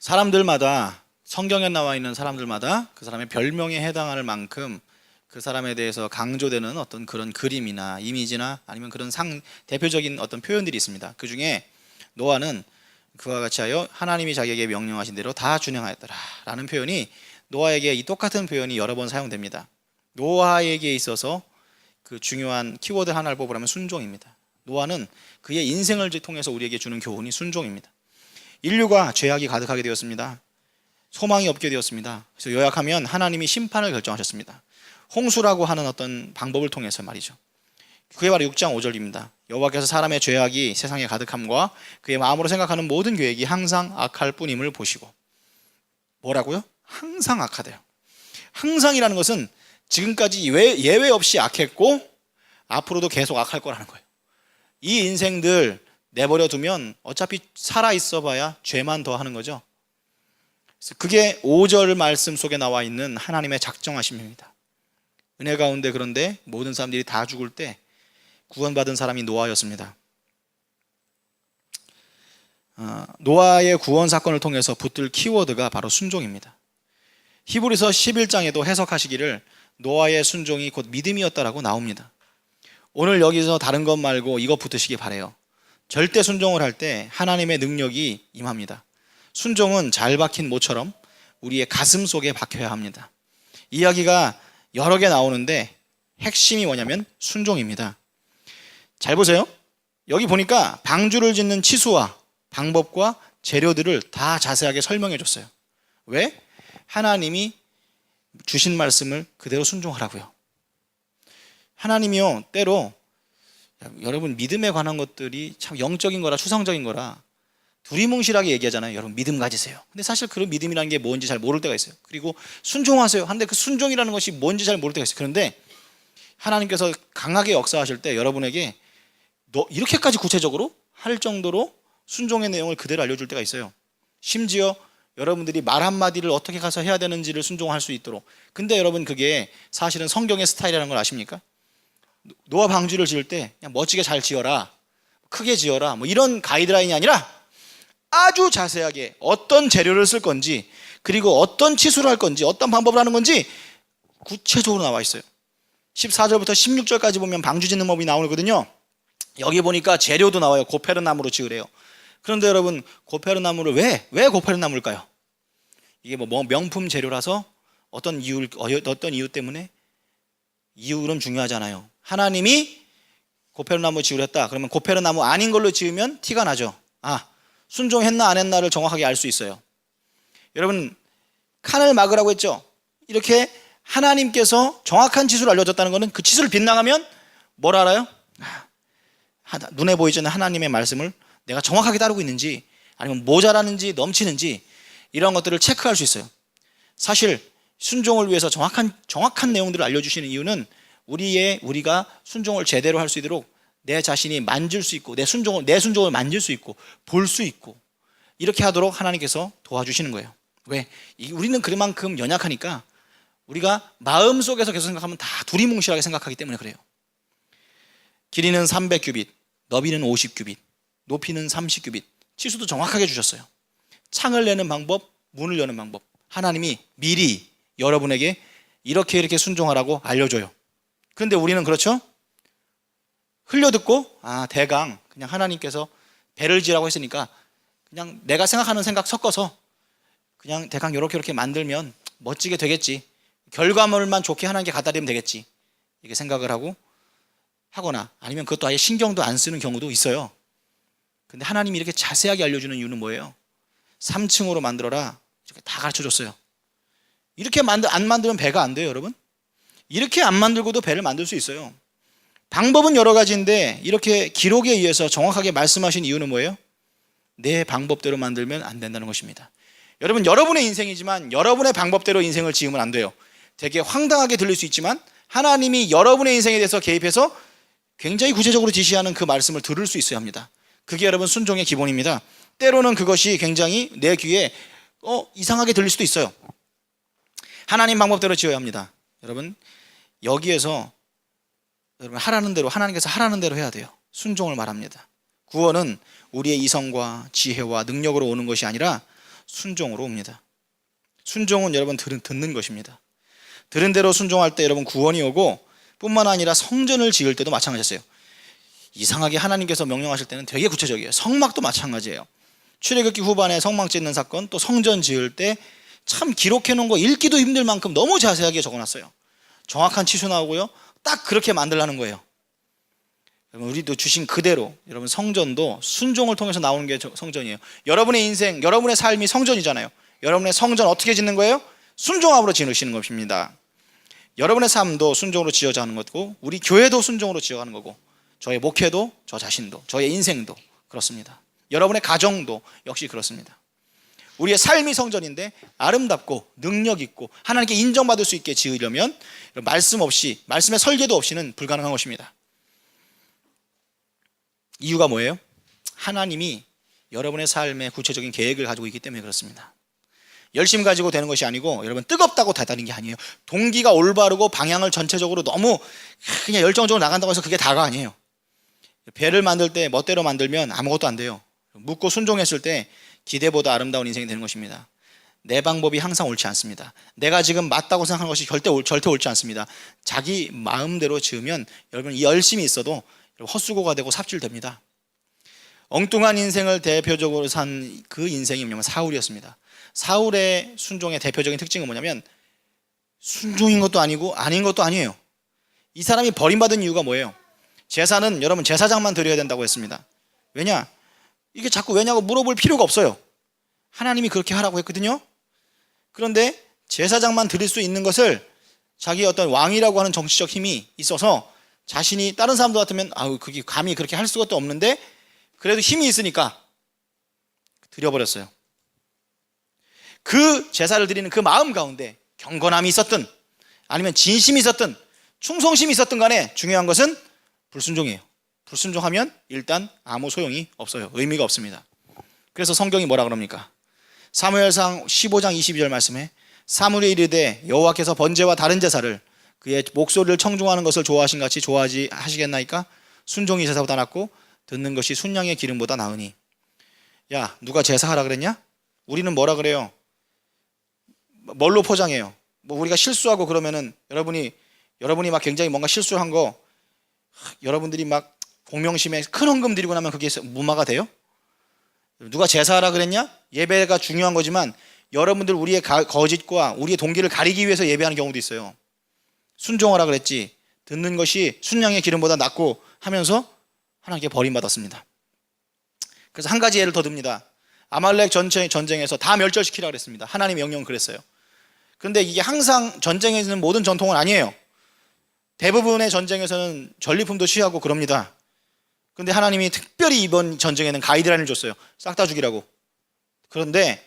사람들마다, 성경에 나와 있는 사람들마다 그 사람의 별명에 해당할 만큼 그 사람에 대해서 강조되는 어떤 그런 그림이나 이미지나 아니면 그런 대표적인 어떤 표현들이 있습니다. 그 중에 노아는 그와 같이 하여 하나님이 자기에게 명령하신 대로 다 준행하였더라 라는 표현이, 노아에게 이 똑같은 표현이 여러 번 사용됩니다. 노아에게 있어서 그 중요한 키워드 하나를 뽑으라면 순종입니다. 노아는 그의 인생을 통해서 우리에게 주는 교훈이 순종입니다. 인류가 죄악이 가득하게 되었습니다. 소망이 없게 되었습니다. 그래서 요약하면 하나님이 심판을 결정하셨습니다. 홍수라고 하는 어떤 방법을 통해서 말이죠. 그게 바로 6장 5절입니다. 여호와께서 사람의 죄악이 세상에 가득함과 그의 마음으로 생각하는 모든 계획이 항상 악할 뿐임을 보시고. 뭐라고요? 항상 악하대요. 항상이라는 것은 지금까지 예외 없이 악했고 앞으로도 계속 악할 거라는 거예요. 이 인생들 내버려 두면 어차피 살아있어 봐야 죄만 더 하는 거죠. 그게 5절 말씀 속에 나와 있는 하나님의 작정하심입니다. 은혜 가운데 그런데 모든 사람들이 다 죽을 때 구원받은 사람이 노아였습니다. 노아의 구원 사건을 통해서 붙들 키워드가 바로 순종입니다. 히브리서 11장에도 해석하시기를 노아의 순종이 곧 믿음이었다라고 나옵니다. 오늘 여기서 다른 것 말고 이거 붙으시기 바래요. 절대 순종을 할 때 하나님의 능력이 임합니다. 순종은 잘 박힌 모처럼 우리의 가슴 속에 박혀야 합니다. 이야기가 여러 개 나오는데 핵심이 뭐냐면 순종입니다. 잘 보세요. 여기 보니까 방주를 짓는 치수와 방법과 재료들을 다 자세하게 설명해 줬어요. 왜? 하나님이 주신 말씀을 그대로 순종하라고요. 하나님이요, 때로 여러분 믿음에 관한 것들이 참 영적인 거라 추상적인 거라 두리뭉실하게 얘기하잖아요. 여러분 믿음 가지세요. 근데 사실 그 믿음이라는 게 뭔지 잘 모를 때가 있어요. 그리고 순종하세요. 한데 그 순종이라는 것이 뭔지 잘 모를 때가 있어요. 그런데 하나님께서 강하게 역사하실 때 여러분에게 이렇게까지 구체적으로 할 정도로 순종의 내용을 그대로 알려줄 때가 있어요. 심지어 여러분들이 말 한마디를 어떻게 가서 해야 되는지를 순종할 수 있도록. 근데 여러분 그게 사실은 성경의 스타일이라는 걸 아십니까? 노아 방주를 지을 때 그냥 멋지게 잘 지어라, 크게 지어라, 뭐 이런 가이드라인이 아니라 아주 자세하게 어떤 재료를 쓸 건지, 그리고 어떤 치수를 할 건지, 어떤 방법을 하는 건지 구체적으로 나와 있어요. 14절부터 16절까지 보면 방주 짓는 법이 나오거든요. 여기 보니까 재료도 나와요. 고페르 나무로 지으래요. 그런데 여러분, 고페르 나무를 왜 고페르 나무일까요? 이게 뭐 명품 재료라서 어떤 이유 때문에? 이유는 중요하잖아요. 하나님이 고페르 나무 지으려 했다. 그러면 고페르 나무 아닌 걸로 지으면 티가 나죠. 순종했나 안 했나를 정확하게 알 수 있어요. 여러분, 칸을 막으라고 했죠. 이렇게 하나님께서 정확한 치수를 알려줬다는 것은 그 치수를 빗나가면 뭘 알아요? 눈에 보이지 않는 하나님의 말씀을 내가 정확하게 따르고 있는지, 아니면 모자라는지 넘치는지, 이런 것들을 체크할 수 있어요. 사실 순종을 위해서 정확한 내용들을 알려주시는 이유는 우리가 순종을 제대로 할 수 있도록 내 자신이 만질 수 있고, 내 순종을 만질 수 있고 볼 수 있고, 이렇게 하도록 하나님께서 도와주시는 거예요. 왜? 우리는 그만큼 연약하니까 우리가 마음속에서 계속 생각하면 다 두리뭉실하게 생각하기 때문에 그래요. 길이는 300규빗, 너비는 50규빗, 높이는 30규빗, 치수도 정확하게 주셨어요. 창을 내는 방법, 문을 여는 방법, 하나님이 미리 여러분에게 이렇게 순종하라고 알려줘요. 그런데 우리는 그렇죠? 흘려듣고 대강 그냥 하나님께서 배를 지라고 했으니까 그냥 내가 생각하는 생각 섞어서 그냥 대강 이렇게 만들면 멋지게 되겠지, 결과물만 좋게 하나님께 갖다 드리면 되겠지, 이렇게 생각을 하거나 아니면 그것도 아예 신경도 안 쓰는 경우도 있어요. 근데 하나님이 이렇게 자세하게 알려주는 이유는 뭐예요? 3층으로 만들어라, 이렇게 다 가르쳐줬어요. 이렇게 안 만들면 배가 안 돼요, 여러분. 이렇게 안 만들고도 배를 만들 수 있어요. 방법은 여러 가지인데 이렇게 기록에 의해서 정확하게 말씀하신 이유는 뭐예요? 내 방법대로 만들면 안 된다는 것입니다. 여러분의 인생이지만 여러분의 방법대로 인생을 지으면 안 돼요. 되게 황당하게 들릴 수 있지만 하나님이 여러분의 인생에 대해서 개입해서 굉장히 구체적으로 지시하는 그 말씀을 들을 수 있어야 합니다. 그게 여러분 순종의 기본입니다. 때로는 그것이 굉장히 내 귀에 이상하게 들릴 수도 있어요. 하나님 방법대로 지어야 합니다. 여러분, 여기에서 여러분 하나님께서 하라는 대로 해야 돼요. 순종을 말합니다. 구원은 우리의 이성과 지혜와 능력으로 오는 것이 아니라 순종으로 옵니다. 순종은 여러분 듣는 것입니다. 들은 대로 순종할 때 여러분 구원이 오고, 뿐만 아니라 성전을 지을 때도 마찬가지였어요. 이상하게 하나님께서 명령하실 때는 되게 구체적이에요. 성막도 마찬가지예요. 출애굽기 후반에 성막 짓는 사건, 또 성전 지을 때 참 기록해 놓은 거 읽기도 힘들 만큼 너무 자세하게 적어놨어요. 정확한 치수 나오고요, 딱 그렇게 만들라는 거예요. 여러분, 우리도 주신 그대로 여러분 성전도 순종을 통해서 나오는 게 성전이에요. 여러분의 인생, 여러분의 삶이 성전이잖아요. 여러분의 성전 어떻게 짓는 거예요? 순종함으로 지으시는 것입니다. 여러분의 삶도 순종으로 지어져 가는 거고, 우리 교회도 순종으로 지어가는 거고, 저의 목회도, 저 자신도, 저의 인생도 그렇습니다. 여러분의 가정도 역시 그렇습니다. 우리의 삶이 성전인데 아름답고 능력 있고 하나님께 인정받을 수 있게 지으려면 말씀 없이, 말씀의 설계도 없이는 불가능한 것입니다. 이유가 뭐예요? 하나님이 여러분의 삶에 구체적인 계획을 가지고 있기 때문에 그렇습니다. 열심 가지고 되는 것이 아니고, 여러분 뜨겁다고 다다는 게 아니에요. 동기가 올바르고 방향을 전체적으로 너무 그냥 열정적으로 나간다고 해서 그게 다가 아니에요. 배를 만들 때 멋대로 만들면 아무것도 안 돼요. 묻고 순종했을 때 기대보다 아름다운 인생이 되는 것입니다. 내 방법이 항상 옳지 않습니다. 내가 지금 맞다고 생각하는 것이 절대 옳지 않습니다. 자기 마음대로 지으면 여러분 이 열심히 있어도 헛수고가 되고 삽질됩니다. 엉뚱한 인생을 대표적으로 산 그 인생이 뭐냐면 사울이었습니다. 사울의 순종의 대표적인 특징은 뭐냐면 순종인 것도 아니고 아닌 것도 아니에요. 이 사람이 버림받은 이유가 뭐예요? 제사는 여러분 제사장만 드려야 된다고 했습니다. 왜냐? 이게 자꾸 왜냐고 물어볼 필요가 없어요. 하나님이 그렇게 하라고 했거든요. 그런데 제사장만 드릴 수 있는 것을 자기 어떤 왕이라고 하는 정치적 힘이 있어서, 자신이 다른 사람들 같으면 그게 감히 그렇게 할 수가 없는데 그래도 힘이 있으니까 드려버렸어요. 그 제사를 드리는 그 마음 가운데 경건함이 있었든 아니면 진심이 있었든 충성심이 있었든 간에 중요한 것은 불순종이에요. 불순종하면 일단 아무 소용이 없어요. 의미가 없습니다. 그래서 성경이 뭐라 그럽니까? 사무엘상 15장 22절 말씀에 사무엘이 이르되 여호와께서 번제와 다른 제사를 그의 목소리를 청중하는 것을 좋아하신 같이 좋아하지 하시겠나이까? 순종이 제사보다 낫고 듣는 것이 순양의 기름보다 나으니. 야, 누가 제사하라 그랬냐? 우리는 뭐라 그래요? 뭘로 포장해요? 뭐 우리가 실수하고 그러면은 여러분이 막 굉장히 뭔가 실수한 거 여러분들이 막 공명심에 큰 헌금 드리고 나면 그게 무마가 돼요? 누가 제사하라 그랬냐? 예배가 중요한 거지만 여러분들 우리의 거짓과 우리의 동기를 가리기 위해서 예배하는 경우도 있어요. 순종하라 그랬지 듣는 것이 순양의 기름보다 낫고 하면서 하나님께 버림받았습니다. 그래서 한 가지 예를 더 듭니다. 아말렉 전쟁에서 다 멸절시키라 그랬습니다. 하나님의 명령은 그랬어요. 그런데 이게 항상 전쟁에서는 모든 전통은 아니에요. 대부분의 전쟁에서는 전리품도 취하고 그럽니다. 그런데 하나님이 특별히 이번 전쟁에는 가이드라인을 줬어요. 싹 다 죽이라고. 그런데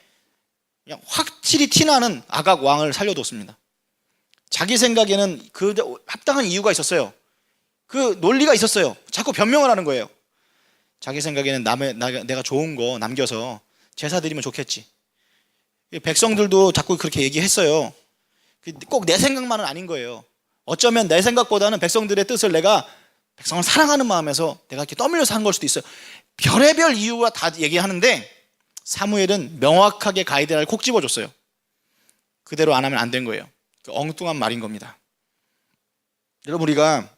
그냥 확실히 티나는 아각 왕을 살려뒀습니다. 자기 생각에는 그 합당한 이유가 있었어요. 그 논리가 있었어요. 자꾸 변명을 하는 거예요. 자기 생각에는 내가 좋은 거 남겨서 제사 드리면 좋겠지. 백성들도 자꾸 그렇게 얘기했어요. 꼭 내 생각만은 아닌 거예요. 어쩌면 내 생각보다는 백성들의 뜻을 내가 백성을 사랑하는 마음에서 내가 이렇게 떠밀려서 한 걸 수도 있어요. 별의별 이유가 다 얘기하는데 사무엘은 명확하게 가이드라인을 콕 집어줬어요. 그대로 안 하면 안 된 거예요. 엉뚱한 말인 겁니다. 여러분, 우리가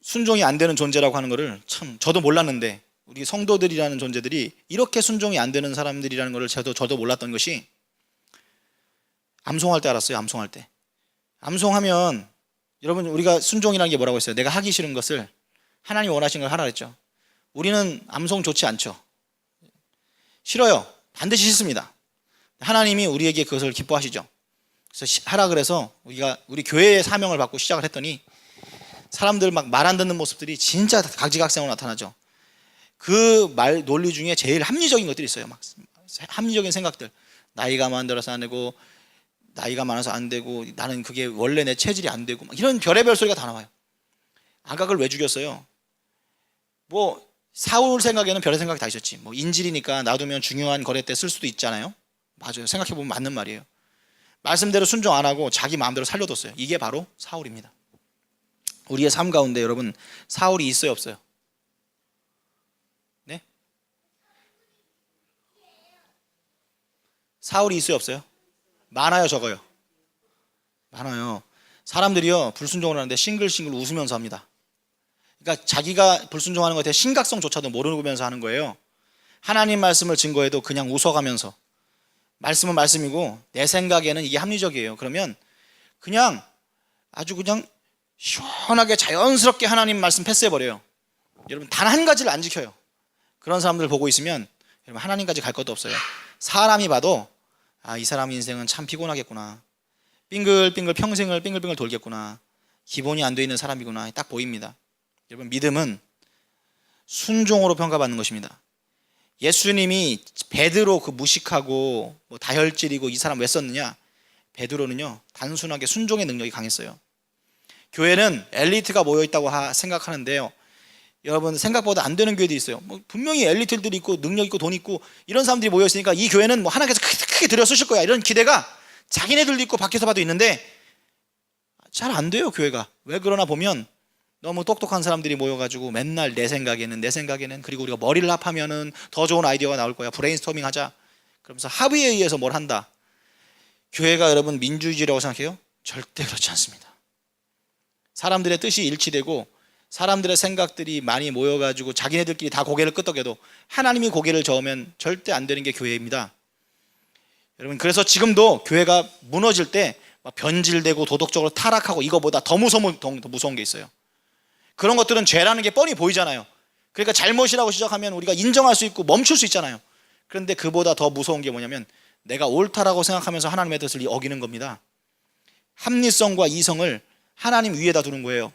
순종이 안 되는 존재라고 하는 거를 참 저도 몰랐는데, 우리 성도들이라는 존재들이 이렇게 순종이 안 되는 사람들이라는 거를 저도 몰랐던 것이 암송할 때 알았어요. 암송할 때. 암송하면 여러분, 우리가 순종이라는 게 뭐라고 했어요? 내가 하기 싫은 것을 하나님이 원하시는 걸 하라 그랬죠. 우리는 암송 좋지 않죠. 싫어요. 반드시 싫습니다. 하나님이 우리에게 그것을 기뻐하시죠. 그래서 하라 그래서 우리 교회의 사명을 받고 시작을 했더니 사람들 막 말 안 듣는 모습들이 진짜 각지각색으로 나타나죠. 그 말 논리 중에 제일 합리적인 것들이 있어요. 막 합리적인 생각들. 나이가 많아서 안 되고, 나이가 많아서 안 되고, 나는 그게 원래 내 체질이 안 되고, 막 이런 별의별 소리가 다 나와요. 아각을 왜 죽였어요? 뭐 사울 생각에는 별의 생각이 다 있었지. 뭐 인질이니까 놔두면 중요한 거래 때 쓸 수도 있잖아요. 맞아요. 생각해보면 맞는 말이에요. 말씀대로 순종 안 하고 자기 마음대로 살려뒀어요. 이게 바로 사울입니다. 우리의 삶 가운데 여러분, 사울이 있어요, 없어요? 네? 사울이 있어요, 없어요? 많아요, 적어요? 많아요. 사람들이요 불순종을 하는데 싱글싱글 웃으면서 합니다. 그러니까 자기가 불순종하는 것에 대해 심각성조차도 모르면서 하는 거예요. 하나님 말씀을 증거해도 그냥 웃어가면서, 말씀은 말씀이고 내 생각에는 이게 합리적이에요. 그러면 그냥 아주 그냥 시원하게 자연스럽게 하나님 말씀 패스해버려요. 여러분 단 한 가지를 안 지켜요. 그런 사람들 보고 있으면 여러분 하나님까지 갈 것도 없어요. 사람이 봐도 이 사람 인생은 참 피곤하겠구나, 빙글빙글 평생을 빙글빙글 돌겠구나, 기본이 안 돼 있는 사람이구나 딱 보입니다. 여러분 믿음은 순종으로 평가받는 것입니다. 예수님이 베드로 그 무식하고 다혈질이고 이 사람 왜 썼느냐? 베드로는요 단순하게 순종의 능력이 강했어요. 교회는 엘리트가 모여있다고 생각하는데요, 여러분 생각보다 안 되는 교회들이 있어요. 분명히 엘리트들이 있고 능력 있고 돈 있고 이런 사람들이 모여있으니까 이 교회는 하나님께서 크게 들여 쓰실 거야 이런 기대가 자기네들도 있고 밖에서 봐도 있는데 잘 안 돼요. 교회가 왜 그러나 보면 너무 똑똑한 사람들이 모여가지고 맨날 내 생각에는 그리고 우리가 머리를 합하면은 더 좋은 아이디어가 나올 거야, 브레인스토밍 하자 그러면서 합의에 의해서 뭘 한다. 교회가 여러분 민주주의라고 생각해요? 절대 그렇지 않습니다. 사람들의 뜻이 일치되고 사람들의 생각들이 많이 모여가지고 자기네들끼리 다 고개를 끄덕여도 하나님이 고개를 저으면 절대 안 되는 게 교회입니다. 여러분 그래서 지금도 교회가 무너질 때 변질되고 도덕적으로 타락하고 이거보다 더 무서운 게 있어요. 그런 것들은 죄라는 게 뻔히 보이잖아요. 그러니까 잘못이라고 시작하면 우리가 인정할 수 있고 멈출 수 있잖아요. 그런데 그보다 더 무서운 게 뭐냐면 내가 옳다라고 생각하면서 하나님의 뜻을 어기는 겁니다. 합리성과 이성을 하나님 위에다 두는 거예요.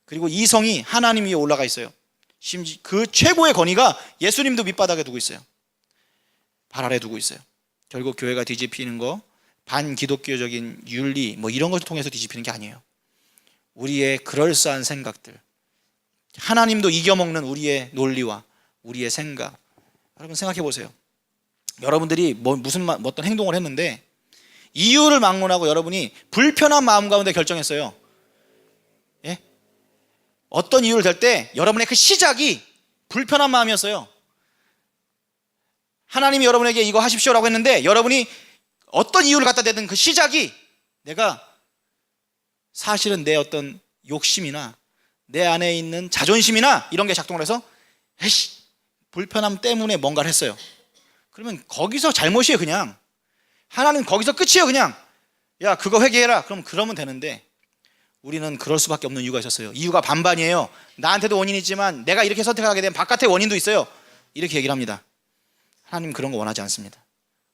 그리고 이성이 하나님 위에 올라가 있어요. 심지어 그 최고의 권위가 예수님도 밑바닥에 두고 있어요. 발 아래 두고 있어요. 결국 교회가 뒤집히는 거 반기독교적인 윤리 이런 것을 통해서 뒤집히는 게 아니에요. 우리의 그럴싸한 생각들, 하나님도 이겨먹는 우리의 논리와 우리의 생각. 여러분 생각해 보세요. 여러분들이 어떤 행동을 했는데 이유를 막론하고 여러분이 불편한 마음 가운데 결정했어요. 예? 어떤 이유를 댈 때 여러분의 그 시작이 불편한 마음이었어요. 하나님이 여러분에게 이거 하십시오라고 했는데 여러분이 어떤 이유를 갖다 대든 그 시작이 내가 사실은 내 어떤 욕심이나 내 안에 있는 자존심이나 이런 게 작동을 해서 불편함 때문에 뭔가를 했어요. 그러면 거기서 잘못이에요. 그냥 하나님 거기서 끝이에요. 그냥 야 그거 회개해라 그러면 되는데 우리는 그럴 수밖에 없는 이유가 있었어요. 이유가 반반이에요. 나한테도 원인이 있지만 내가 이렇게 선택하게 된 바깥의 원인도 있어요. 이렇게 얘기를 합니다. 하나님 그런 거 원하지 않습니다.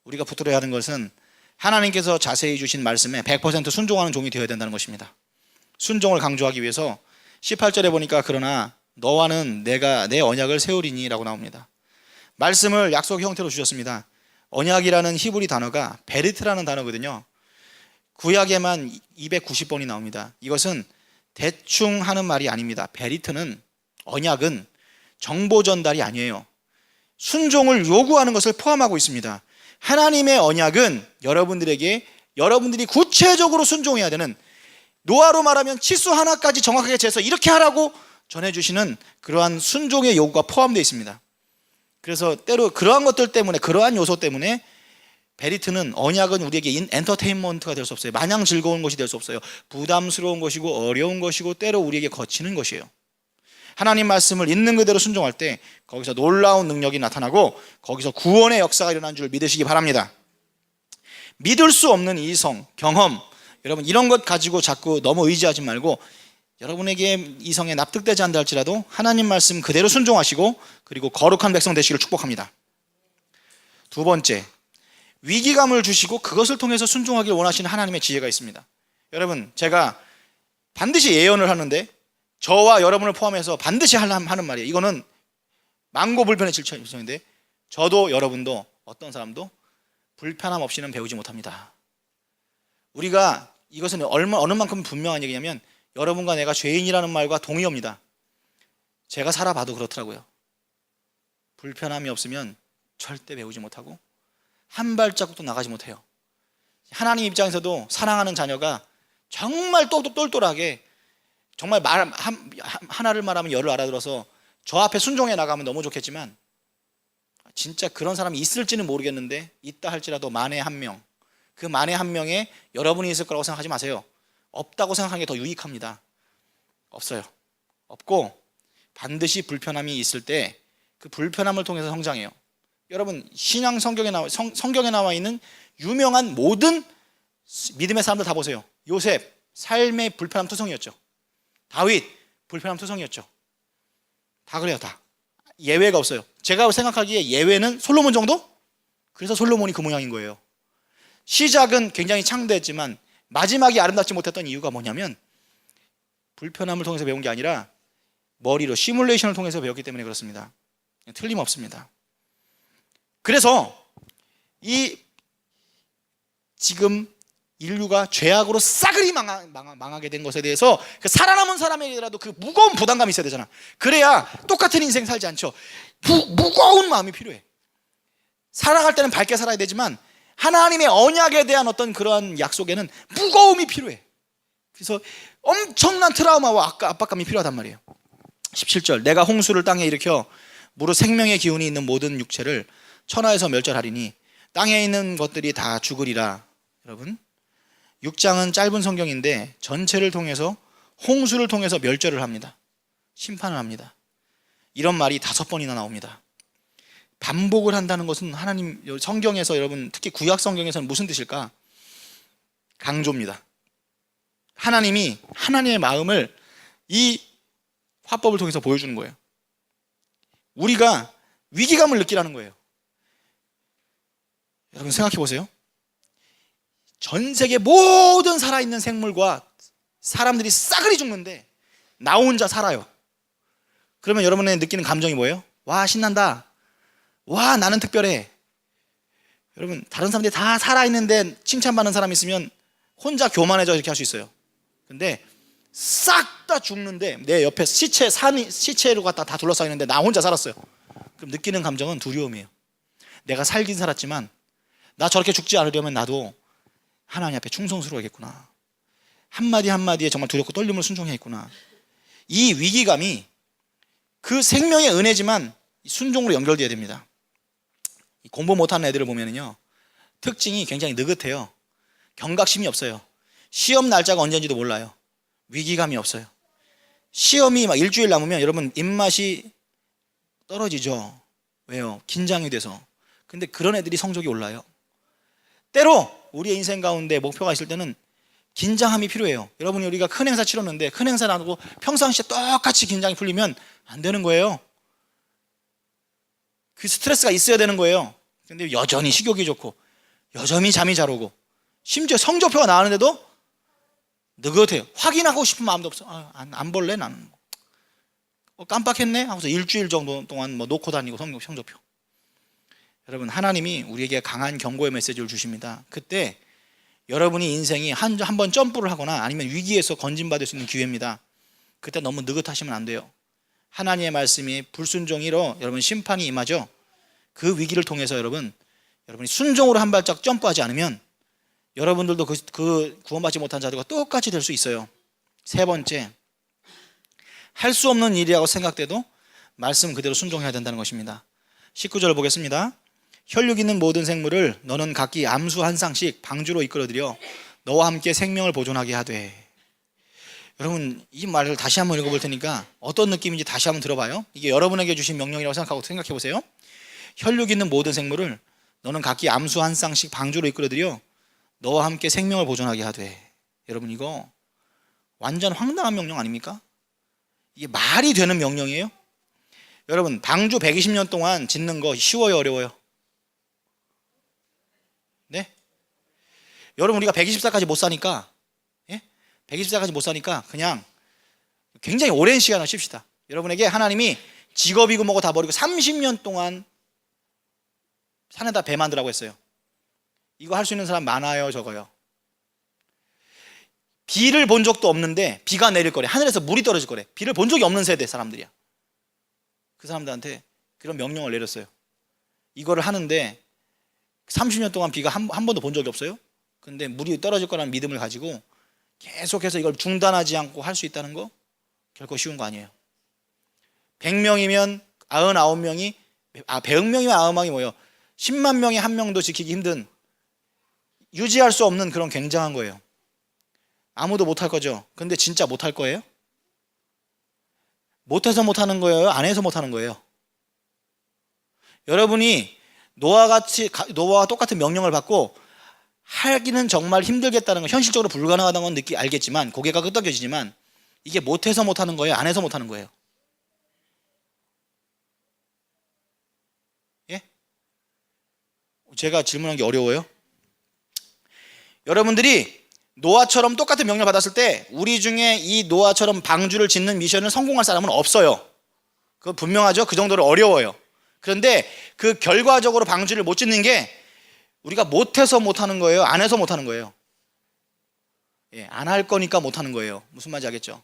우리가 붙들어야 하는 것은 하나님께서 자세히 주신 말씀에 100% 순종하는 종이 되어야 된다는 것입니다. 순종을 강조하기 위해서 18절에 보니까 그러나 너와는 내가 내 언약을 세우리니 라고 나옵니다. 말씀을 약속 형태로 주셨습니다. 언약이라는 히브리 단어가 베리트라는 단어거든요. 구약에만 290번이 나옵니다. 이것은 대충 하는 말이 아닙니다. 베리트는, 언약은 정보 전달이 아니에요. 순종을 요구하는 것을 포함하고 있습니다. 하나님의 언약은 여러분들이 구체적으로 순종해야 되는, 노아로 말하면 치수 하나까지 정확하게 재서 이렇게 하라고 전해주시는 그러한 순종의 요구가 포함되어 있습니다. 그래서 때로 그러한 것들 때문에, 그러한 요소 때문에 베리트는, 언약은 우리에게 엔터테인먼트가 될 수 없어요. 마냥 즐거운 것이 될 수 없어요. 부담스러운 것이고 어려운 것이고 때로 우리에게 거치는 것이에요. 하나님 말씀을 있는 그대로 순종할 때 거기서 놀라운 능력이 나타나고 거기서 구원의 역사가 일어난 줄 믿으시기 바랍니다. 믿을 수 없는 이성, 경험, 여러분 이런 것 가지고 자꾸 너무 의지하지 말고, 여러분에게 이성에 납득되지 않다 할지라도 하나님 말씀 그대로 순종하시고 그리고 거룩한 백성 되시기를 축복합니다. 두 번째, 위기감을 주시고 그것을 통해서 순종하길 원하시는 하나님의 지혜가 있습니다. 여러분 제가 반드시 예언을 하는데 저와 여러분을 포함해서 반드시 하는 말이에요. 이거는 만고불변의 질서인데 저도 여러분도 어떤 사람도 불편함 없이는 배우지 못합니다. 우리가 이것은 어느 만큼 분명한 얘기냐면 여러분과 내가 죄인이라는 말과 동의어입니다. 제가 살아봐도 그렇더라고요. 불편함이 없으면 절대 배우지 못하고 한 발자국도 나가지 못해요. 하나님 입장에서도 사랑하는 자녀가 정말 똘똘하게, 정말 하나를 말하면 열을 알아들어서 저 앞에 순종해 나가면 너무 좋겠지만 진짜 그런 사람이 있을지는 모르겠는데 있다 할지라도 만에 한 명, 그 만에 한 명에 여러분이 있을 거라고 생각하지 마세요. 없다고 생각하는 게 더 유익합니다. 없어요. 없고 반드시 불편함이 있을 때 그 불편함을 통해서 성장해요. 여러분 신앙 성경에 나와 있는 유명한 모든 믿음의 사람들 다 보세요. 요셉 삶의 불편함 투성이었죠. 다윗 불편함 투성이었죠. 다 그래요. 다 예외가 없어요. 제가 생각하기에 예외는 솔로몬 정도? 그래서 솔로몬이 그 모양인 거예요. 시작은 굉장히 창대했지만 마지막이 아름답지 못했던 이유가 뭐냐면 불편함을 통해서 배운 게 아니라 머리로 시뮬레이션을 통해서 배웠기 때문에 그렇습니다. 틀림없습니다. 그래서 이 지금 인류가 죄악으로 싸그리 망하게 된 것에 대해서 그 살아남은 사람에게라도 그 무거운 부담감이 있어야 되잖아. 그래야 똑같은 인생 살지 않죠. 무거운 마음이 필요해. 살아갈 때는 밝게 살아야 되지만 하나님의 언약에 대한 어떤 그러한 약속에는 무거움이 필요해. 그래서 엄청난 트라우마와 압박감이 필요하단 말이에요. 17절 내가 홍수를 땅에 일으켜 무릇 생명의 기운이 있는 모든 육체를 천하에서 멸절하리니 땅에 있는 것들이 다 죽으리라. 여러분 6장은 짧은 성경인데 전체를 통해서 홍수를 통해서 멸절을 합니다. 심판을 합니다. 이런 말이 5번이나 나옵니다. 반복을 한다는 것은 하나님 성경에서 여러분 특히 구약 성경에서는 무슨 뜻일까? 강조입니다. 하나님이 하나님의 마음을 이 화법을 통해서 보여주는 거예요. 우리가 위기감을 느끼라는 거예요. 여러분 생각해 보세요. 전 세계 모든 살아있는 생물과 사람들이 싸그리 죽는데 나 혼자 살아요. 그러면 여러분의 느끼는 감정이 뭐예요? 와 신난다. 와 나는 특별해. 여러분 다른 사람들이 다 살아있는데 칭찬받는 사람이 있으면 혼자 교만해져 이렇게 할 수 있어요. 근데 싹 다 죽는데 내 옆에 시체로 갖다 다 둘러싸여 있는데 나 혼자 살았어요. 그럼 느끼는 감정은 두려움이에요. 내가 살긴 살았지만 나 저렇게 죽지 않으려면 나도 하나님 앞에 충성스러워야겠구나. 한마디 한마디에 정말 두렵고 떨림을 순종해야겠구나. 이 위기감이 그 생명의 은혜지만 순종으로 연결되어야 됩니다. 공부 못하는 애들을 보면요 특징이 굉장히 느긋해요. 경각심이 없어요. 시험 날짜가 언제인지도 몰라요. 위기감이 없어요. 시험이 막 일주일 남으면 여러분 입맛이 떨어지죠. 왜요? 긴장이 돼서. 근데 그런 애들이 성적이 올라요. 때로 우리의 인생 가운데 목표가 있을 때는 긴장함이 필요해요. 여러분이 우리가 큰 행사 치렀는데 큰 행사 나누고 평상시에 똑같이 긴장이 풀리면 안 되는 거예요. 그 스트레스가 있어야 되는 거예요. 근데 여전히 식욕이 좋고 여전히 잠이 잘 오고 심지어 성적표가 나왔는데도 느긋해요. 확인하고 싶은 마음도 없어. 안 볼래 나는. 깜빡했네 하고서 일주일 정도 동안 놓고 다니고 성적표. 여러분 하나님이 우리에게 강한 경고의 메시지를 주십니다. 그때 여러분이 인생이 한 번 점프를 하거나 아니면 위기에서 건진받을 수 있는 기회입니다. 그때 너무 느긋하시면 안 돼요. 하나님의 말씀이 불순종이로 여러분 심판이 임하죠. 그 위기를 통해서 여러분이 순종으로 한 발짝 점프하지 않으면 여러분들도 그 구원받지 못한 자들과 똑같이 될 수 있어요. 세 번째, 할 수 없는 일이라고 생각돼도 말씀 그대로 순종해야 된다는 것입니다. 19절 보겠습니다. 혈육 있는 모든 생물을 너는 각기 암수 한 쌍씩 방주로 이끌어들여 너와 함께 생명을 보존하게 하되. 여러분 이 말을 다시 한번 읽어볼 테니까 어떤 느낌인지 다시 한번 들어봐요. 이게 여러분에게 주신 명령이라고 생각해 보세요. 혈육 있는 모든 생물을 너는 각기 암수 한 쌍씩 방주로 이끌어들여 너와 함께 생명을 보존하게 하되. 여러분 이거 완전 황당한 명령 아닙니까? 이게 말이 되는 명령이에요? 여러분 방주 120년 동안 짓는 거 쉬워요 어려워요? 네? 여러분 우리가 120살까지 못 사니까 120살까지 못 사니까 그냥 굉장히 오랜 시간을 씁시다. 여러분에게 하나님이 직업이고 뭐고 다 버리고 30년 동안 산에다 배 만들라고 했어요. 이거 할 수 있는 사람 많아요 적어요? 비를 본 적도 없는데 비가 내릴 거래. 하늘에서 물이 떨어질 거래. 비를 본 적이 없는 세대 사람들이야. 그 사람들한테 그런 명령을 내렸어요. 이거를 하는데 30년 동안 비가 한 번도 본 적이 없어요. 근데 물이 떨어질 거라는 믿음을 가지고 계속해서 이걸 중단하지 않고 할 수 있다는 거 결코 쉬운 거 아니에요. 100명이면 99명이 100명이면 9명이 뭐예요? 10만 명에 한 명도 지키기 힘든, 유지할 수 없는 그런 굉장한 거예요. 아무도 못할 거죠. 근데 진짜 못할 거예요? 못해서 못하는 거예요? 안 해서 못하는 거예요? 여러분이 노아와 똑같은 명령을 받고 하기는 정말 힘들겠다는 건, 현실적으로 불가능하다는 건 알겠지만, 고개가 끄덕여지지만, 이게 못해서 못하는 거예요? 안 해서 못하는 거예요? 예? 제가 질문한 게 어려워요? 여러분들이 노아처럼 똑같은 명령을 받았을 때 우리 중에 이 노아처럼 방주를 짓는 미션을 성공할 사람은 없어요. 그거 분명하죠? 그 정도로 어려워요. 그런데 그 결과적으로 방주를 못 짓는 게 우리가 못해서 못하는 거예요? 안 해서 못하는 거예요? 예, 안 할 거니까 못하는 거예요. 무슨 말인지 알겠죠?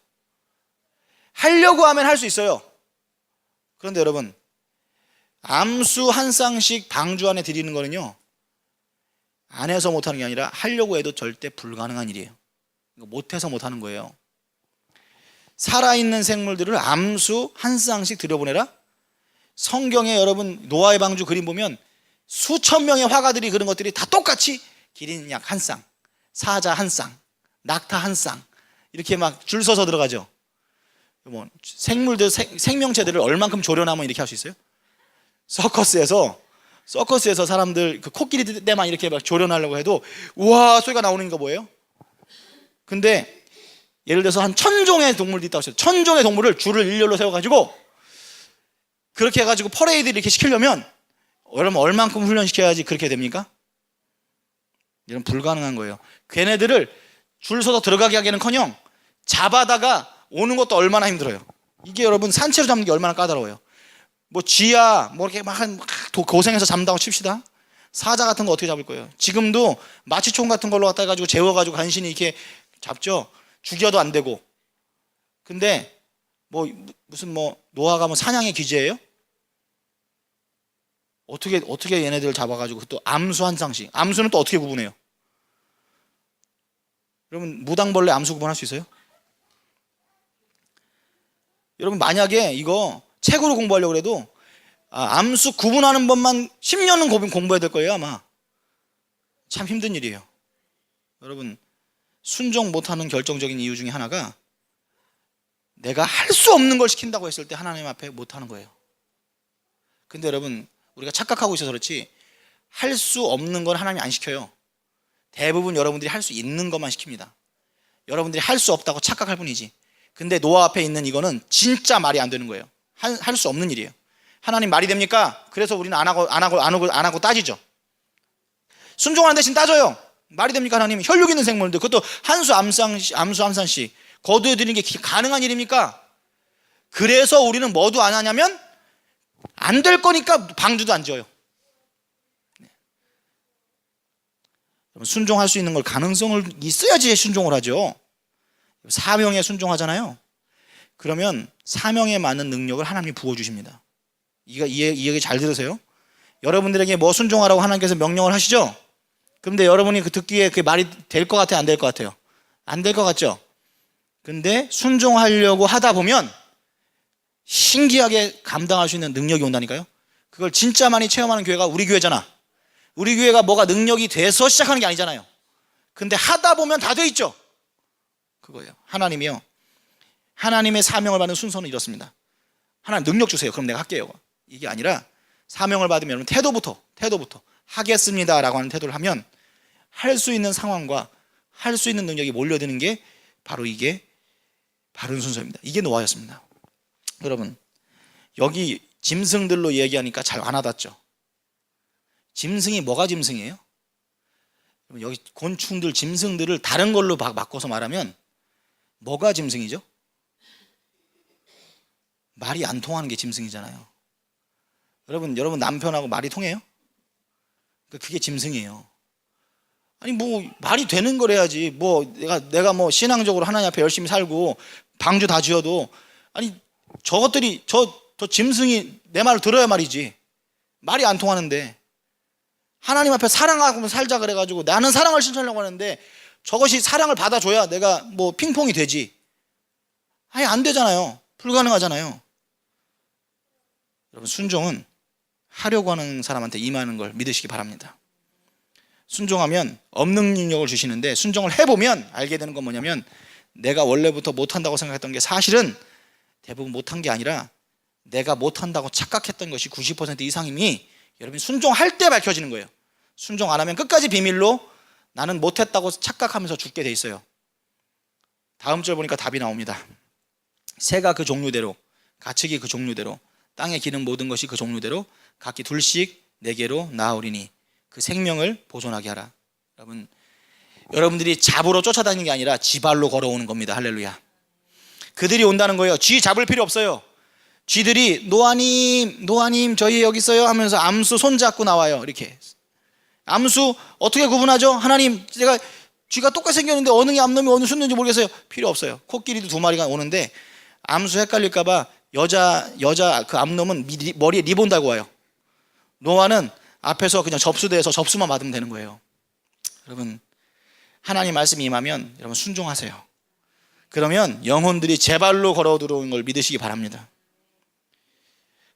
하려고 하면 할 수 있어요. 그런데 여러분, 암수 한 쌍씩 방주 안에 드리는 거는요, 안 해서 못하는 게 아니라 하려고 해도 절대 불가능한 일이에요. 못해서 못하는 거예요. 살아있는 생물들을 암수 한 쌍씩 들여보내라? 성경에 여러분 노아의 방주 그림 보면 수천 명의 화가들이 그런 것들이 다 똑같이 기린 약 한 쌍, 사자 한 쌍, 낙타 한 쌍, 이렇게 막 줄 서서 들어가죠. 뭐 생물들, 생명체들을 얼만큼 조련하면 이렇게 할 수 있어요? 서커스에서 사람들 그 코끼리 때만 이렇게 막 조련하려고 해도 우와 소리가 나오는 거 뭐예요? 근데 예를 들어서 한 1000종의 동물들이 있다고 했어요. 1000종의 동물을 줄을 일렬로 세워가지고 그렇게 해가지고 퍼레이드 이렇게 시키려면 여러분 얼만큼 훈련시켜야지 그렇게 됩니까? 이런 불가능한 거예요. 걔네들을 줄 서서 들어가게 하기는커녕 잡아다가 오는 것도 얼마나 힘들어요. 이게 여러분 산채로 잡는 게 얼마나 까다로워요. 뭐 쥐야 뭐 이렇게 막 고생해서 잡는다고 칩시다. 사자 같은 거 어떻게 잡을 거예요? 지금도 마취총 같은 걸로 갖다 가지고 재워가지고 간신히 이렇게 잡죠. 죽여도 안 되고. 근데 뭐 무슨 뭐 노아가 뭐 사냥의 기재예요? 어떻게 얘네들 잡아가지고 또 암수 한 쌍씩. 암수는 또 어떻게 구분해요? 여러분 무당벌레 암수 구분할 수 있어요? 여러분 만약에 이거 책으로 공부하려고 해도 암수 구분하는 법만 10년은 공부해야 될 거예요 아마. 참 힘든 일이에요. 여러분 순종 못하는 결정적인 이유 중에 하나가 내가 할 수 없는 걸 시킨다고 했을 때 하나님 앞에 못하는 거예요. 근데 여러분 우리가 착각하고 있어서 그렇지 할 수 없는 건 하나님이 안 시켜요. 대부분 여러분들이 할 수 있는 것만 시킵니다. 여러분들이 할 수 없다고 착각할 뿐이지. 근데 노아 앞에 있는 이거는 진짜 말이 안 되는 거예요. 할 수 없는 일이에요. 하나님 말이 됩니까? 그래서 우리는 안 하고 따지죠. 순종하는 대신 따져요. 말이 됩니까 하나님? 혈육 있는 생물들 그것도 암수 한 쌍씩 거두어드리는 게 가능한 일입니까? 그래서 우리는 뭐도 안 하냐면 안 될 거니까 방주도 안 지어요. 순종할 수 있는 걸 가능성을 있어야지 순종을 하죠. 사명에 순종하잖아요. 그러면 사명에 맞는 능력을 하나님이 부어주십니다. 이 얘기 잘 들으세요. 여러분들에게 뭐 순종하라고 하나님께서 명령을 하시죠. 그런데 여러분이 그 듣기에 그게 말이 될 것 같아요? 안 될 것 같아요? 안 될 것 같죠? 근데 순종하려고 하다 보면 신기하게 감당할 수 있는 능력이 온다니까요. 그걸 진짜 많이 체험하는 교회가 우리 교회잖아. 우리 교회가 뭐가 능력이 돼서 시작하는 게 아니잖아요. 근데 하다 보면 다 돼 있죠. 그거예요. 하나님이요. 하나님의 사명을 받는 순서는 이렇습니다. 하나님 능력 주세요. 그럼 내가 할게요. 이게 아니라 사명을 받으면 여러분 태도부터 하겠습니다라고 하는 태도를 하면 할 수 있는 상황과 할 수 있는 능력이 몰려드는 게 바로 이게 바른 순서입니다. 이게 노아였습니다. 여러분 여기 짐승들로 얘기하니까 잘 안 와닿죠. 짐승이 뭐가 짐승이에요? 여기 곤충들, 짐승들을 다른 걸로 바꿔서 말하면 뭐가 짐승이죠? 말이 안 통하는 게 짐승이잖아요. 여러분 남편하고 말이 통해요? 그게 짐승이에요. 아니 뭐 말이 되는 걸 해야지. 뭐 내가 뭐 신앙적으로 하나님 앞에 열심히 살고 방주 다 지어도 아니 저것들이 저 짐승이 내 말을 들어야 말이지. 말이 안 통하는데 하나님 앞에 사랑하고 살자 그래가지고 나는 사랑을 실천하려고 하는데 저것이 사랑을 받아줘야 내가 뭐 핑퐁이 되지. 아니 안 되잖아요. 불가능하잖아요. 여러분 순종은 하려고 하는 사람한테 임하는 걸 믿으시기 바랍니다. 순종하면 없는 능력을 주시는데 순종을 해보면 알게 되는 건 뭐냐면 내가 원래부터 못한다고 생각했던 게 사실은 대부분 못한 게 아니라 내가 못한다고 착각했던 것이 90% 이상임이 여러분이 순종할 때 밝혀지는 거예요. 순종 안 하면 끝까지 비밀로 나는 못했다고 착각하면서 죽게 돼 있어요. 다음 절 보니까 답이 나옵니다. 새가 그 종류대로, 가축이 그 종류대로, 땅에 기는 모든 것이 그 종류대로 각기 둘씩 내게로 나아오리니 그 생명을 보존하게 하라. 여러분들이 잡으러 쫓아다니는 게 아니라 지발로 걸어오는 겁니다. 할렐루야. 그들이 온다는 거예요. 쥐 잡을 필요 없어요. 쥐들이 노아님 저희 여기 있어요 하면서 암수 손잡고 나와요. 이렇게 암수 어떻게 구분하죠? 하나님 제가 쥐가 똑같이 생겼는데 어느 게 암놈이 어느 순놈인지 모르겠어요. 필요 없어요. 코끼리도 2마리가 오는데 암수 헷갈릴까봐 여자 그 암놈은 머리에 리본 달고 와요. 노아는 앞에서 그냥 접수대에서 접수만 받으면 되는 거예요. 여러분 하나님 말씀이 임하면 여러분 순종하세요. 그러면 영혼들이 제 발로 걸어 들어오는 걸 믿으시기 바랍니다.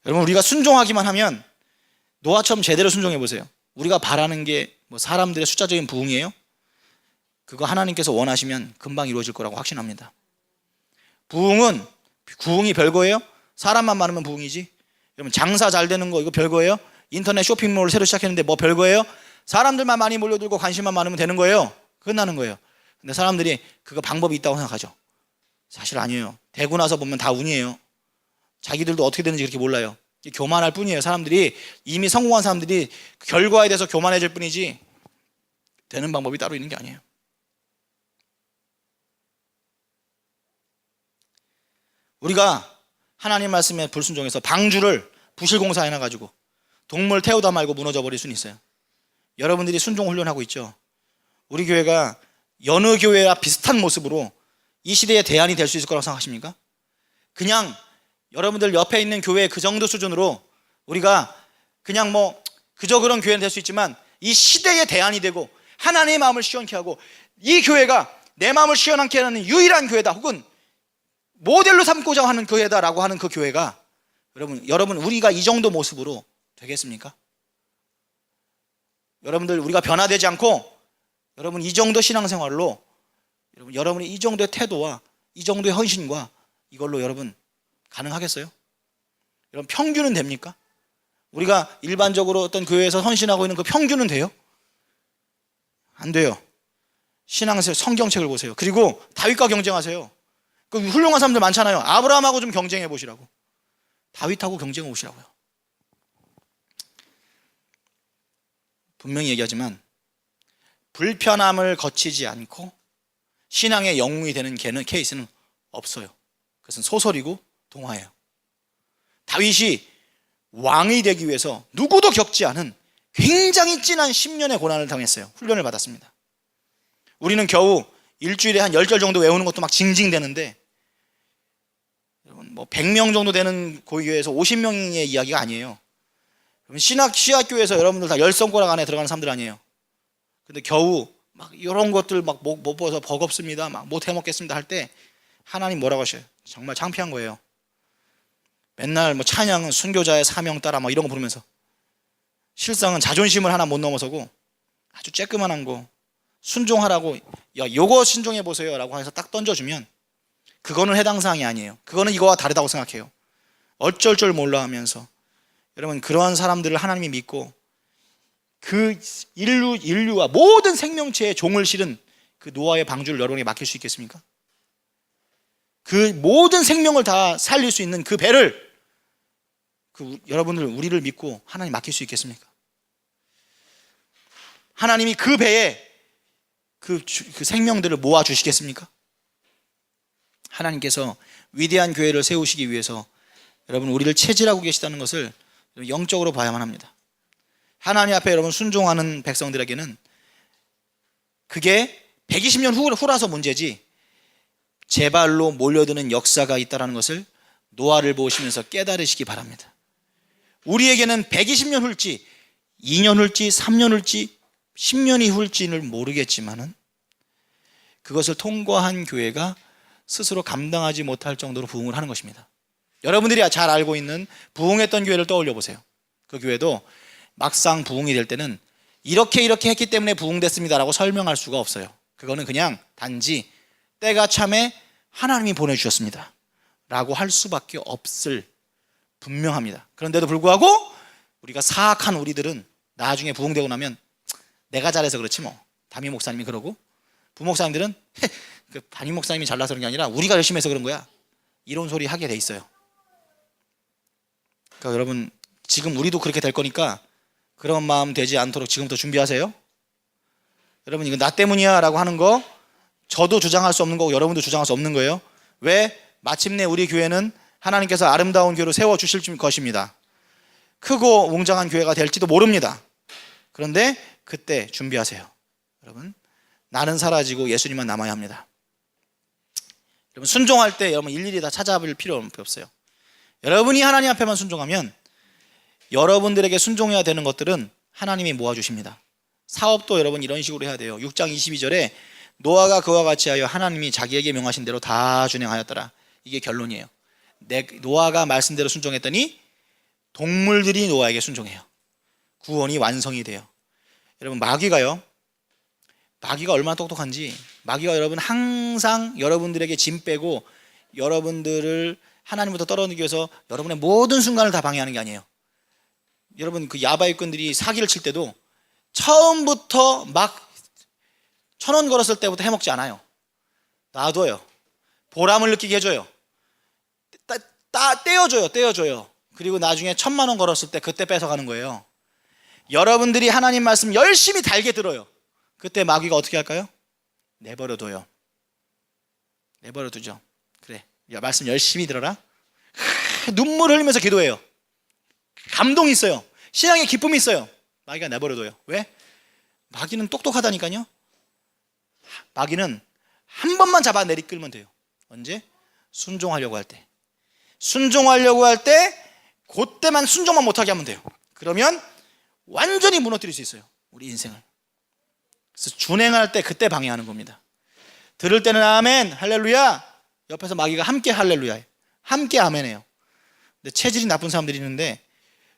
여러분 우리가 순종하기만 하면 노아처럼 제대로 순종해 보세요. 우리가 바라는 게 뭐 사람들의 숫자적인 부흥이에요? 그거 하나님께서 원하시면 금방 이루어질 거라고 확신합니다. 부흥이 별거예요? 사람만 많으면 부흥이지. 여러분 장사 잘 되는 거 이거 별거예요? 인터넷 쇼핑몰을 새로 시작했는데 뭐 별거예요? 사람들만 많이 몰려들고 관심만 많으면 되는 거예요. 끝나는 거예요. 근데 사람들이 그거 방법이 있다고 생각하죠. 사실 아니에요. 되고 나서 보면 다 운이에요. 자기들도 어떻게 되는지 그렇게 몰라요. 교만할 뿐이에요. 사람들이 이미 성공한 사람들이 결과에 대해서 교만해질 뿐이지 되는 방법이 따로 있는 게 아니에요. 우리가 하나님 말씀에 불순종해서 방주를 부실공사 해놔가지고 동물 태우다 말고 무너져 버릴 수는 있어요. 여러분들이 순종 훈련하고 있죠. 우리 교회가 여느 교회와 비슷한 모습으로 이 시대의 대안이 될 수 있을 거라고 생각하십니까? 그냥 여러분들 옆에 있는 교회 그 정도 수준으로 우리가 그냥 뭐 그저 그런 교회는 될 수 있지만 이 시대의 대안이 되고 하나님의 마음을 시원케 하고 이 교회가 내 마음을 시원하게 하는 유일한 교회다 혹은 모델로 삼고자 하는 교회다라고 하는 그 교회가 여러분 우리가 이 정도 모습으로 되겠습니까? 여러분들 우리가 변화되지 않고 여러분 이 정도 신앙생활로 여러분이 이 정도의 태도와 이 정도의 헌신과 이걸로 여러분 가능하겠어요? 여러분 평균은 됩니까? 우리가 일반적으로 어떤 교회에서 헌신하고 있는 그 평균은 돼요? 안 돼요. 신앙에서 성경책을 보세요. 그리고 다윗과 경쟁하세요. 그 훌륭한 사람들 많잖아요. 아브라함하고 좀 경쟁해 보시라고. 다윗하고 경쟁해 보시라고요. 분명히 얘기하지만 불편함을 거치지 않고 신앙의 영웅이 되는 케이스는 없어요. 그것은 소설이고 동화예요. 다윗이 왕이 되기 위해서 누구도 겪지 않은 굉장히 진한 10년의 고난을 당했어요. 훈련을 받았습니다. 우리는 겨우 일주일에 한 10절 정도 외우는 것도 막 징징대는데 뭐 100명 정도 되는 고교회에서 50명의 이야기가 아니에요. 시학교에서 여러분들 다 열성고락 안에 들어가는 사람들 아니에요. 근데 겨우 막 이런 것들 막 못 봐서 버겁습니다. 막 못 해먹겠습니다 할 때 하나님 뭐라고 하셔요? 정말 창피한 거예요. 맨날 뭐 찬양은 순교자의 사명 따라 막 이런 거 부르면서 실상은 자존심을 하나 못 넘어서고 아주 쬐끄만한 거 순종하라고 요거 순종해 보세요 라고 해서 딱 던져주면 그거는 해당 사항이 아니에요. 그거는 이거와 다르다고 생각해요. 어쩔 줄 몰라 하면서 여러분 그러한 사람들을 하나님이 믿고 그 인류와 모든 생명체의 종을 실은 그 노아의 방주를 여러분에게 맡길 수 있겠습니까? 그 모든 생명을 다 살릴 수 있는 그 배를 여러분들 우리를 믿고 하나님 맡길 수 있겠습니까? 하나님이 그 배에 그 생명들을 모아 주시겠습니까? 하나님께서 위대한 교회를 세우시기 위해서 여러분 우리를 체질하고 계시다는 것을 영적으로 봐야만 합니다. 하나님 앞에 여러분 순종하는 백성들에게는 그게 120년 후라서 문제지 제 발로 몰려드는 역사가 있다는 것을 노아를 보시면서 깨달으시기 바랍니다. 우리에게는 120년 후일지 2년 후일지 3년 후일지 10년이 후일지는 모르겠지만은 그것을 통과한 교회가 스스로 감당하지 못할 정도로 부흥을 하는 것입니다. 여러분들이 잘 알고 있는 부흥했던 교회를 떠올려 보세요. 그 교회도 막상 부흥이 될 때는 이렇게 했기 때문에 부흥됐습니다라고 설명할 수가 없어요. 그거는 그냥 단지 때가 참에 하나님이 보내주셨습니다 라고 할 수밖에 없을, 분명합니다. 그런데도 불구하고 우리가 사악한 우리들은 나중에 부흥되고 나면 내가 잘해서 그렇지 뭐, 담임 목사님이 그러고, 부목사님들은 그 담임 목사님이 잘나서 그런 게 아니라 우리가 열심히 해서 그런 거야, 이런 소리 하게 돼 있어요. 그러니까 여러분, 지금 우리도 그렇게 될 거니까 그런 마음 되지 않도록 지금부터 준비하세요. 여러분, 이거 나 때문이야 라고 하는 거 저도 주장할 수 없는 거고 여러분도 주장할 수 없는 거예요. 왜? 마침내 우리 교회는 하나님께서 아름다운 교회로 세워주실 것입니다. 크고 웅장한 교회가 될지도 모릅니다. 그런데 그때 준비하세요. 여러분, 나는 사라지고 예수님만 남아야 합니다. 여러분, 순종할 때 여러분 일일이 다 찾아볼 필요 없어요. 여러분이 하나님 앞에만 순종하면 여러분들에게 순종해야 되는 것들은 하나님이 모아주십니다. 사업도 여러분 이런 식으로 해야 돼요. 6장 22절에 노아가 그와 같이 하여 하나님이 자기에게 명하신 대로 다 준행하였더라. 이게 결론이에요. 노아가 말씀대로 순종했더니 동물들이 노아에게 순종해요. 구원이 완성이 돼요. 여러분, 마귀가 얼마나 똑똑한지, 마귀가 여러분 항상 여러분들에게 짐 빼고 여러분들을 하나님부터 떨어뜨리기 위해서 여러분의 모든 순간을 다 방해하는 게 아니에요. 여러분, 그 야바이꾼들이 사기를 칠 때도 처음부터 막 1,000원 걸었을 때부터 해먹지 않아요. 놔둬요. 보람을 느끼게 해줘요. 떼어줘요. 그리고 나중에 1,000만 원 걸었을 때 그때 뺏어가는 거예요. 여러분들이 하나님 말씀 열심히 달게 들어요. 그때 마귀가 어떻게 할까요? 내버려둬요. 내버려두죠. 그래, 야, 말씀 열심히 들어라. 눈물 흘리면서 기도해요. 감동이 있어요. 신앙의 기쁨이 있어요. 마귀가 내버려둬요. 왜? 마귀는 똑똑하다니까요. 마귀는 한 번만 잡아 내리끌면 돼요. 언제? 순종하려고 할 때. 순종하려고 할 때 그때만 순종만 못하게 하면 돼요. 그러면 완전히 무너뜨릴 수 있어요, 우리 인생을. 그래서 준행할 때 그때 방해하는 겁니다. 들을 때는 아멘, 할렐루야. 옆에서 마귀가 함께 할렐루야해, 함께 아멘해요. 근데 체질이 나쁜 사람들이 있는데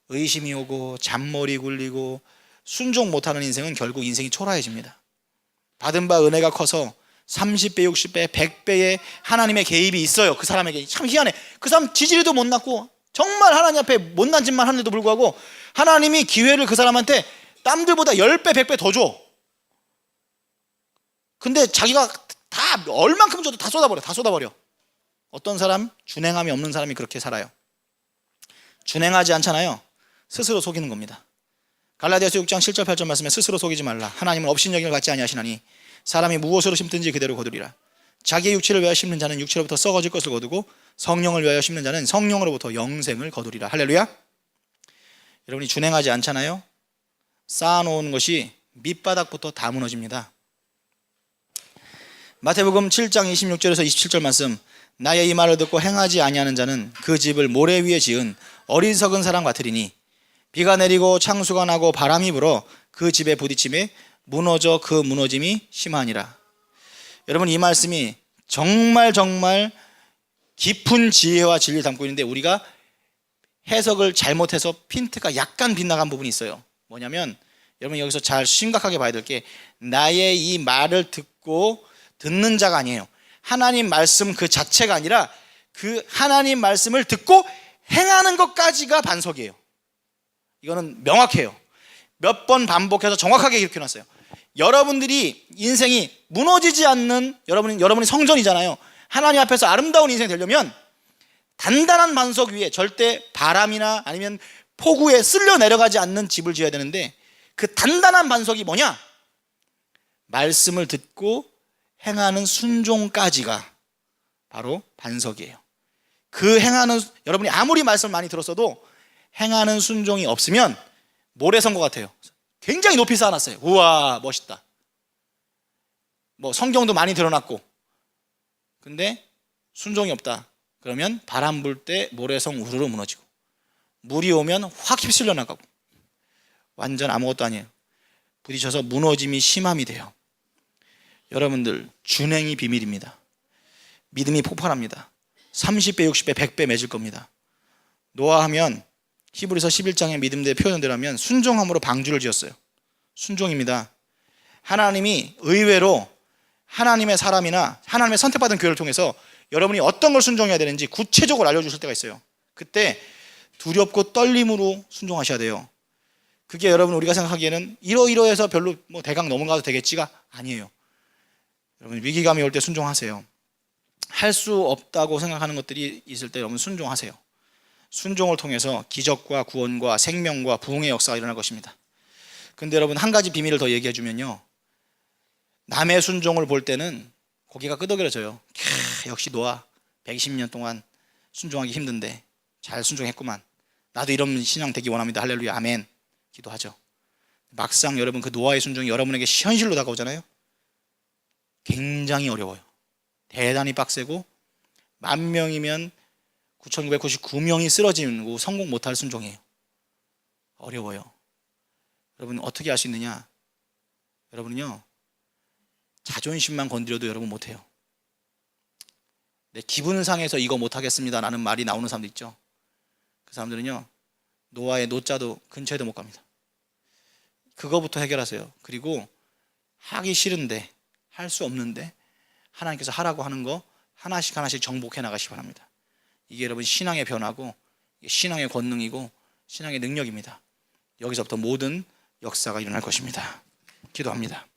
의심이 오고 잔머리 굴리고 순종 못하는 인생은 결국 인생이 초라해집니다. 받은 바 은혜가 커서 30배, 60배, 100배의 하나님의 개입이 있어요. 그 사람에게. 참 희한해. 그 사람 지지리도 못 났고 정말 하나님 앞에 못난 짓만 하는데도 불구하고 하나님이 기회를 그 사람한테 땀들보다 10배, 100배 더 줘. 근데 자기가 다 얼만큼 줘도 다 쏟아버려. 어떤 사람? 준행함이 없는 사람이 그렇게 살아요. 준행하지 않잖아요. 스스로 속이는 겁니다. 갈라디아서 6장 7절 8절 말씀에 스스로 속이지 말라. 하나님은 업신여김을 받지 아니하시나니 사람이 무엇으로 심든지 그대로 거두리라. 자기의 육체를 위하여 심는 자는 육체로부터 썩어질 것을 거두고 성령을 위하여 심는 자는 성령으로부터 영생을 거두리라. 할렐루야. 여러분이 준행하지 않잖아요. 쌓아놓은 것이 밑바닥부터 다 무너집니다. 마태복음 7장 26절에서 27절 말씀, 나의 이 말을 듣고 행하지 아니하는 자는 그 집을 모래 위에 지은 어리석은 사람 같으리니 비가 내리고 창수가 나고 바람이 불어 그 집에 부딪힘에 무너져 그 무너짐이 심하니라. 여러분, 이 말씀이 정말 깊은 지혜와 진리를 담고 있는데 우리가 해석을 잘못해서 핀트가 약간 빗나간 부분이 있어요. 뭐냐면 여러분, 여기서 잘 심각하게 봐야 될 게 나의 이 말을 듣는 자가 아니에요. 하나님 말씀 그 자체가 아니라 그 하나님 말씀을 듣고 행하는 것까지가 반석이에요. 이거는 명확해요. 몇 번 반복해서 정확하게 이렇게 놨어요. 여러분들이 인생이 무너지지 않는, 여러분이 성전이잖아요. 하나님 앞에서 아름다운 인생이 되려면 단단한 반석 위에 절대 바람이나 아니면 폭우에 쓸려 내려가지 않는 집을 지어야 되는데 그 단단한 반석이 뭐냐? 말씀을 듣고 행하는 순종까지가 바로 반석이에요. 그 행하는, 여러분이 아무리 말씀을 많이 들었어도 행하는 순종이 없으면 모래성 것 같아요. 굉장히 높이 쌓아놨어요. 우와, 멋있다. 뭐 성경도 많이 들어놨고, 근데 순종이 없다. 그러면 바람 불 때 모래성 우르르 무너지고 물이 오면 확 휩쓸려 나가고 완전 아무것도 아니에요. 부딪혀서 무너짐이 심함이 돼요. 여러분들, 준행이 비밀입니다. 믿음이 폭발합니다. 30배, 60배, 100배 맺을 겁니다. 노아하면 히브리서 11장의 믿음대의 표현대로라면 순종함으로 방주를 지었어요. 순종입니다. 하나님이 의외로 하나님의 사람이나 하나님의 선택받은 교회를 통해서 여러분이 어떤 걸 순종해야 되는지 구체적으로 알려주실 때가 있어요. 그때 두렵고 떨림으로 순종하셔야 돼요. 그게 여러분 우리가 생각하기에는 이러이러해서 별로 뭐 대강 넘어가도 되겠지가 아니에요. 여러분 위기감이 올 때 순종하세요. 할 수 없다고 생각하는 것들이 있을 때 여러분 순종하세요. 순종을 통해서 기적과 구원과 생명과 부흥의 역사가 일어날 것입니다. 근데 여러분 한 가지 비밀을 더 얘기해 주면요, 남의 순종을 볼 때는 고개가 끄덕여져요. 역시 노아 120년 동안 순종하기 힘든데 잘 순종했구만, 나도 이런 신앙 되기 원합니다, 할렐루야 아멘 기도하죠. 막상 여러분 그 노아의 순종이 여러분에게 현실로 다가오잖아요. 굉장히 어려워요. 대단히 빡세고 10,000명이면 9,999명이 쓰러지고 성공 못할 순종이에요. 어려워요. 여러분 어떻게 할 수 있느냐? 여러분은요, 자존심만 건드려도 여러분 못해요. 내 기분 상해서 이거 못하겠습니다 라는 말이 나오는 사람도 있죠. 그 사람들은요, 노아의 노자도 근처에도 못 갑니다. 그거부터 해결하세요. 그리고 하기 싫은데, 할 수 없는데 하나님께서 하라고 하는 거 하나씩 하나씩 정복해 나가시기 바랍니다. 이게 여러분 신앙의 변화고 신앙의 권능이고 신앙의 능력입니다. 여기서부터 모든 역사가 일어날 것입니다. 기도합니다.